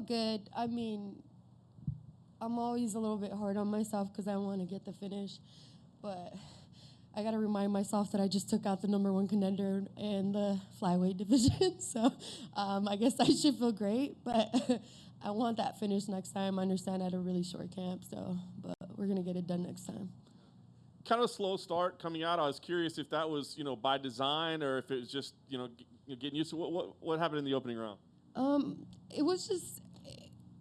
good. I mean, I'm always a little bit hard on myself because I want to get the finish, but I got to remind myself that I just took out the #1 contender in the flyweight division, so I guess I should feel great, but I want that finish next time. I understand I had a really short camp, but we're going to get it done next time. Kind of a slow start coming out. I was curious if that was, by design or if it was just, getting used to what happened in the opening round. It was just,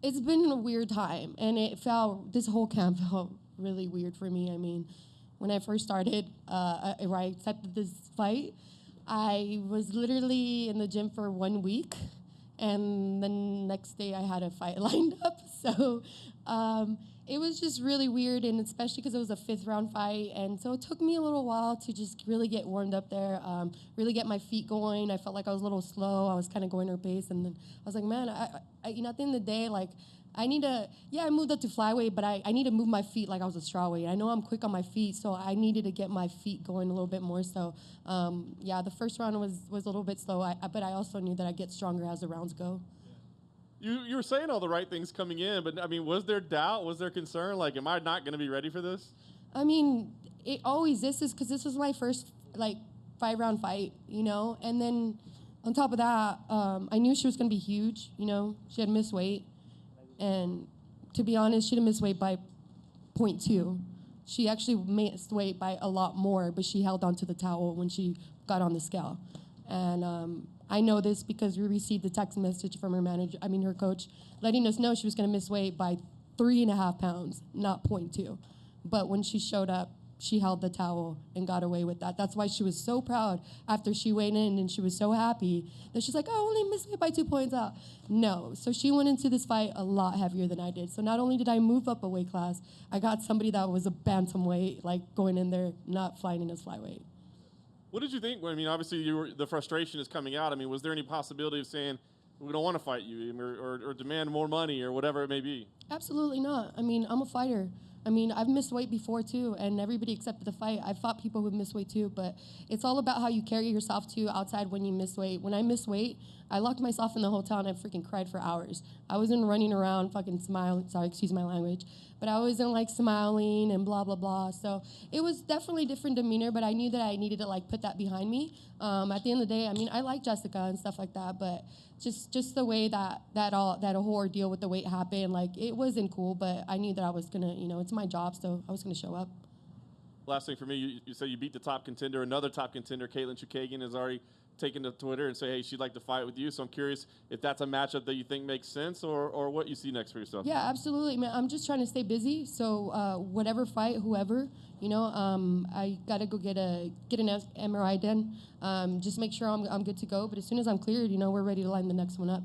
it's been a weird time, and this whole camp felt really weird for me. I mean, when I first started, where I accepted this fight, I was literally in the gym for 1 week, and the next day I had a fight lined up. So it was just really weird, and especially because it was a 5th round fight, and so it took me a little while to just really get warmed up there, really get my feet going. I felt like I was a little slow. I was kind of going her pace, and then I was like, man, I at the end of the day, like, I need to, I moved up to flyweight, but I need to move my feet like I was a strawweight. I know I'm quick on my feet, so I needed to get my feet going a little bit more. So, the first round was a little bit slow, but I also knew that I'd get stronger as the rounds go. You were saying all the right things coming in, but, I mean, was there doubt? Was there concern? Like, am I not going to be ready for this? I mean, it always is because this was my first, 5-round fight, And then on top of that, I knew she was going to be huge, She had missed weight. And to be honest, she didn't miss weight by 0.2. She actually missed weight by a lot more, but she held onto the towel when she got on the scale. And I know this because we received a text message from her coach, letting us know she was going to miss weight by 3.5 pounds, not 0.2. But when she showed up, she held the towel and got away with that. That's why she was so proud after she weighed in, and she was so happy that she's like, oh, I only missed weight by 2 points out. No. So she went into this fight a lot heavier than I did. So not only did I move up a weight class, I got somebody that was a bantamweight, going in there, not flying in as flyweight. What did you think? I mean, obviously the frustration is coming out. I mean, was there any possibility of saying, we don't want to fight you or demand more money or whatever it may be? Absolutely not. I mean, I'm a fighter. I mean, I've missed weight before, too, and everybody accepted the fight. I've fought people who've missed weight, too, but it's all about how you carry yourself, too, outside when you miss weight. When I miss weight, I locked myself in the hotel, and I freaking cried for hours. I wasn't running around fucking smiling. Sorry, excuse my language. But I wasn't, smiling and blah, blah, blah. So it was definitely different demeanor, but I knew that I needed to, put that behind me. At the end of the day, I mean, I like Jessica and stuff like that, but just the way that whole ordeal with the weight happened, it wasn't cool, but I knew that I was going to, it's my job, so I was going to show up. Last thing for me, you said you beat the top contender. Another top contender, Caitlin Chukagian, has already taken to Twitter and say, hey, she'd like to fight with you. So I'm curious if that's a matchup that you think makes sense or what you see next for yourself. Yeah, absolutely, man. I'm just trying to stay busy. So whatever fight, whoever, I got to go get an MRI done. Just make sure I'm good to go. But as soon as I'm cleared, we're ready to line the next one up.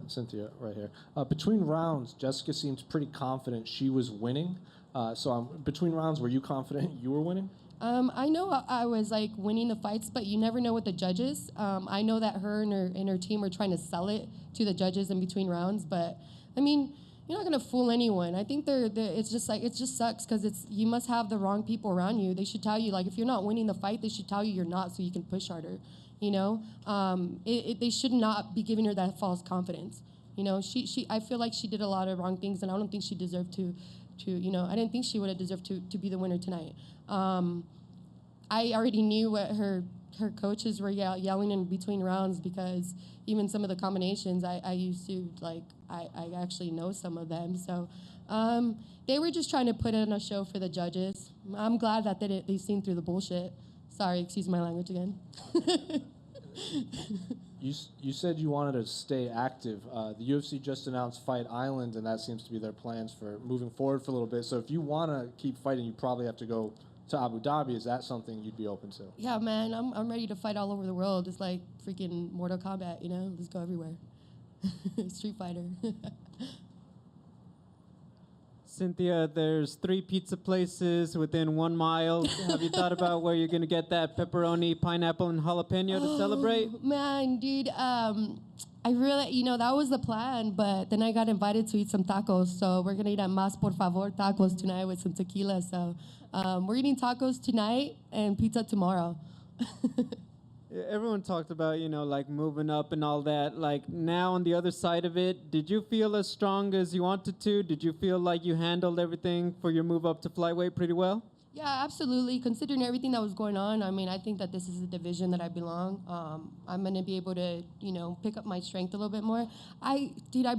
Cynthia, right here. Between rounds, Jessica seemed pretty confident she was winning. Between rounds, were you confident you were winning? I know I was winning the fights, but you never know with the judges. I know that her and her team were trying to sell it to the judges in between rounds, but I mean, you're not gonna fool anyone. I think it's just sucks because you must have the wrong people around you. They should tell you if you're not winning the fight, they should tell you you're not, so you can push harder. They should not be giving her that false confidence. I feel like she did a lot of wrong things, and I don't think she deserved to I didn't think she would have deserved to be the winner tonight. I already knew what her coaches were yelling in between rounds because even some of the combinations I used to, I actually know some of them. So they were just trying to put in a show for the judges. I'm glad that they seen through the bullshit. Sorry, excuse my language again. You said you wanted to stay active. The UFC just announced Fight Island, and that seems to be their plans for moving forward for a little bit. So if you want to keep fighting, you probably have to go to Abu Dhabi. Is that something you'd be open to? Yeah, man, I'm ready to fight all over the world. It's like freaking Mortal Kombat, Let's go everywhere. Street Fighter. Cynthia, there's 3 pizza places within 1 mile. Have you thought about where you're going to get that pepperoni, pineapple, and jalapeno to celebrate? Man, dude, I really, that was the plan, but then I got invited to eat some tacos, so we're going to eat at Mas Por Favor Tacos tonight with some tequila, so we're eating tacos tonight and pizza tomorrow. Everyone talked about, like moving up and all that. Like now on the other side of it, did you feel as strong as you wanted to? Did you feel like you handled everything for your move up to flyweight pretty well? Yeah, absolutely. Considering everything that was going on, I mean, I think that this is a division that I belong. I'm going to be able to, pick up my strength a little bit more. I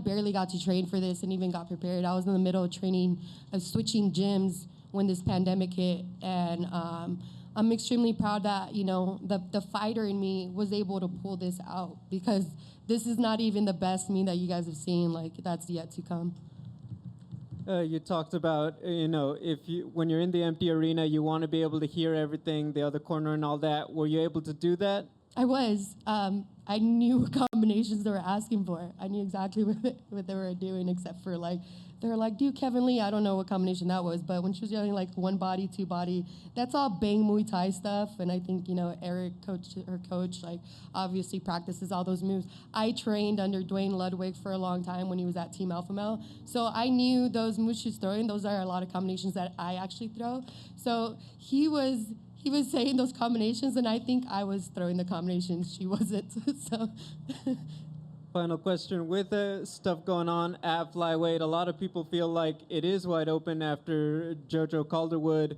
barely got to train for this and even got prepared. I was in the middle of training, switching gyms when this pandemic hit. And I'm extremely proud that, the fighter in me was able to pull this out because this is not even the best me that you guys have seen. Like, that's yet to come. You talked about, when you're in the empty arena, you want to be able to hear everything, the other corner and all that. Were you able to do that? I was. I knew what combinations they were asking for. I knew exactly what they were doing, except for they were like, dude, Kevin Lee, I don't know what combination that was, but when she was yelling like one body, two body, that's all bang Muay Thai stuff. And I think, Eric, her coach, obviously practices all those moves. I trained under Dwayne Ludwig for a long time when he was at Team Alpha Male. So I knew those moves she's throwing, those are a lot of combinations that I actually throw. So he was saying those combinations, and I think I was throwing the combinations. She wasn't. So. Final question. With stuff going on at flyweight, a lot of people feel like it is wide open after Jojo Calderwood.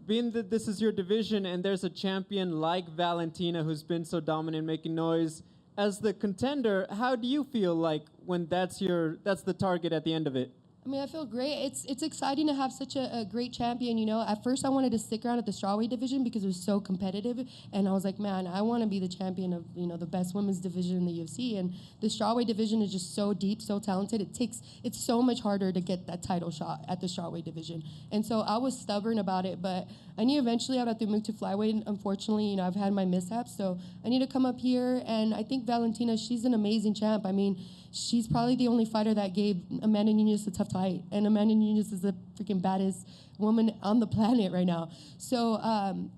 Being that this is your division and there's a champion like Valentina who's been so dominant making noise, as the contender, how do you feel like when that's the target at the end of it? I mean, I feel great. It's exciting to have such a great champion, At first, I wanted to stick around at the strawweight division because it was so competitive. And I was like, man, I want to be the champion of, the best women's division in the UFC. And the strawweight division is just so deep, so talented. It's so much harder to get that title shot at the strawweight division. And so I was stubborn about it, but I knew eventually I'd have to move to flyweight. Unfortunately, I've had my mishaps, so I need to come up here. And I think Valentina, she's an amazing champ. I mean, she's probably the only fighter that gave Amanda Nunes a tough fight. And Amanda Nunes is the freaking baddest woman on the planet right now. So,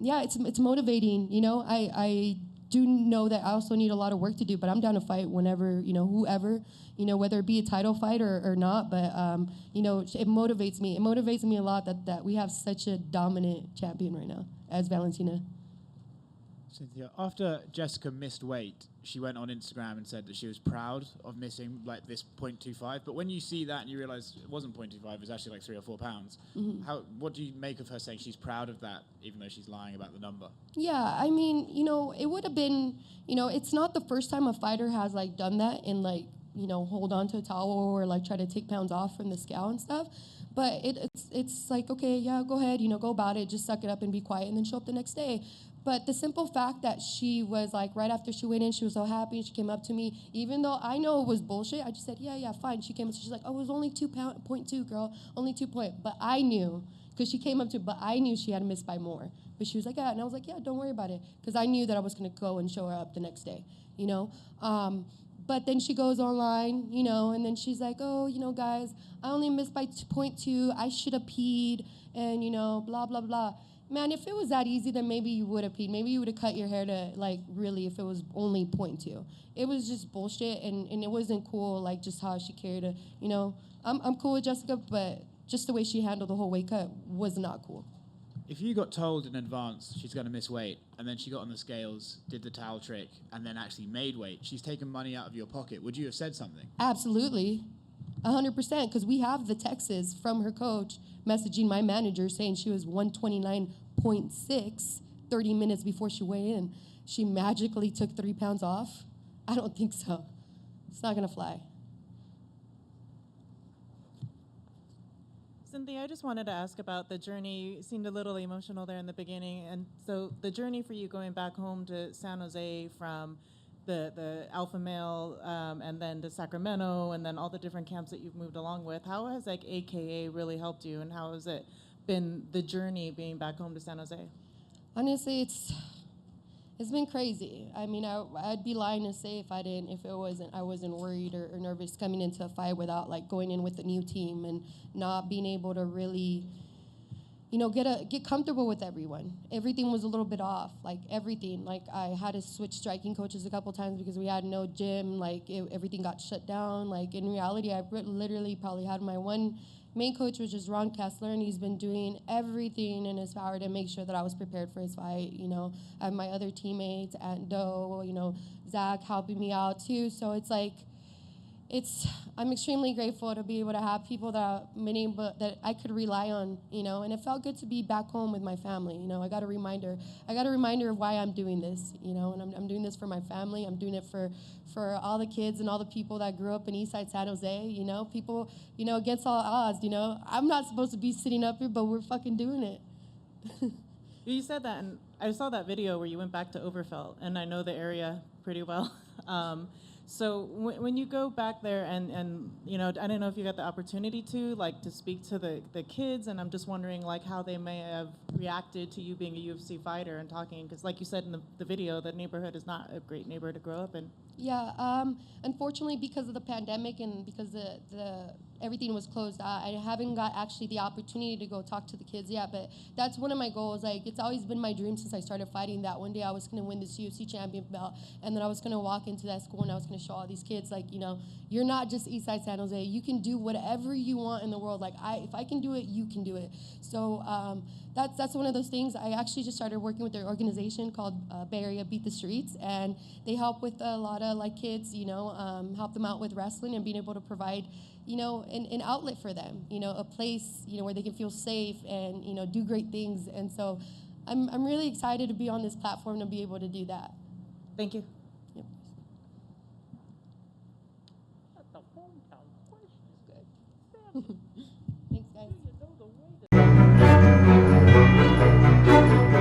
it's motivating, I do know that I also need a lot of work to do, but I'm down to fight whenever, whoever, whether it be a title fight or not. But, it motivates me. It motivates me a lot that we have such a dominant champion right now as Valentina. Cynthia, after Jessica missed weight, she went on Instagram and said that she was proud of missing this 0.25. But when you see that and you realize it wasn't 0.25, it was actually like 3 or 4 pounds, what do you make of her saying she's proud of that, even though she's lying about the number? Yeah, I mean, it would have been, it's not the first time a fighter has done that and hold on to a towel or try to take pounds off from the scale and stuff. But it's like, okay, yeah, go ahead, go about it, just suck it up and be quiet and then show up the next day. But the simple fact that she was right after she weighed in, she was so happy. She came up to me, even though I know it was bullshit. I just said, yeah, fine. She came up, she's like, oh, it was only 2.2, girl, only 2 point. But I knew, because she came up to, but I knew she had missed by more. But she was like, yeah, and I was like, yeah, don't worry about it, because I knew that I was gonna go and show her up the next day, But then she goes online, and then she's like, oh, guys, I only missed by 0.2. I should have peed, and blah blah blah. Man, if it was that easy, then maybe you would have peed. Maybe you would have cut your hair to, really, if it was only 0.2. It was just bullshit, and it wasn't cool, just how she carried it. I'm cool with Jessica, but just the way she handled the whole weight cut was not cool. If you got told in advance she's going to miss weight, and then she got on the scales, did the towel trick, and then actually made weight, she's taken money out of your pocket, would you have said something? Absolutely. 100%, because we have the texts from her coach messaging my manager saying she was 129.6 30 minutes before she weighed in. She magically took 3 pounds off. I don't think so. It's not going to fly. Cynthia, I just wanted to ask about the journey. You seemed a little emotional there in the beginning. And so the journey for you going back home to San Jose from the Alpha Male and then to Sacramento and then all the different camps that you've moved along with, how has AKA really helped you, and how has it been the journey being back home to San Jose? Honestly, it's been crazy. I mean, I'd be lying to say if I wasn't worried or nervous coming into a fight without going in with a new team and not being able to really, get comfortable with everyone. Everything was a little bit off, everything. I had to switch striking coaches a couple times because we had no gym. Everything got shut down. In reality, I literally probably had my one main coach was just Ron Kessler, and he's been doing everything in his power to make sure that I was prepared for his fight. You know, I have my other teammates, Aunt Doe, you know, Zach helping me out too. So it's like, I'm extremely grateful to be able to have people that that I could rely on, you know, and it felt good to be back home with my family. You know, I got a reminder of why I'm doing this, you know, and I'm doing this for my family. I'm doing it for all the kids and all the people that grew up in Eastside San Jose, you know, people, you know, against all odds, you know. I'm not supposed to be sitting up here, but we're fucking doing it. You said that, and I saw that video where you went back to Overfelt, and I know the area pretty well. So when you go back there and you know, I don't know if you got the opportunity to speak to the kids, and I'm just wondering like how they may have reacted to you being a UFC fighter and talking, because like you said in the video, the neighborhood is not a great neighborhood to grow up in. Yeah, unfortunately, because of the pandemic and because the everything was closed, I haven't got actually the opportunity to go talk to the kids yet, but that's one of my goals. Like, it's always been my dream since I started fighting that one day I was going to win this UFC champion belt, and then I was going to walk into that school and I was going to show all these kids, like, you know, you're not just Eastside San Jose. You can do whatever you want in the world. Like, if I can do it, you can do it. So that's one of those things. I actually just started working with their organization called Bay Area Beat the Streets, and they help with a lot of like kids, you know, help them out with wrestling and being able to provide, you know, an outlet for them, you know, a place, you know, where they can feel safe and, you know, do great things. And so I'm really excited to be on this platform to be able to do that. Thank you. Yep. Thanks, guys.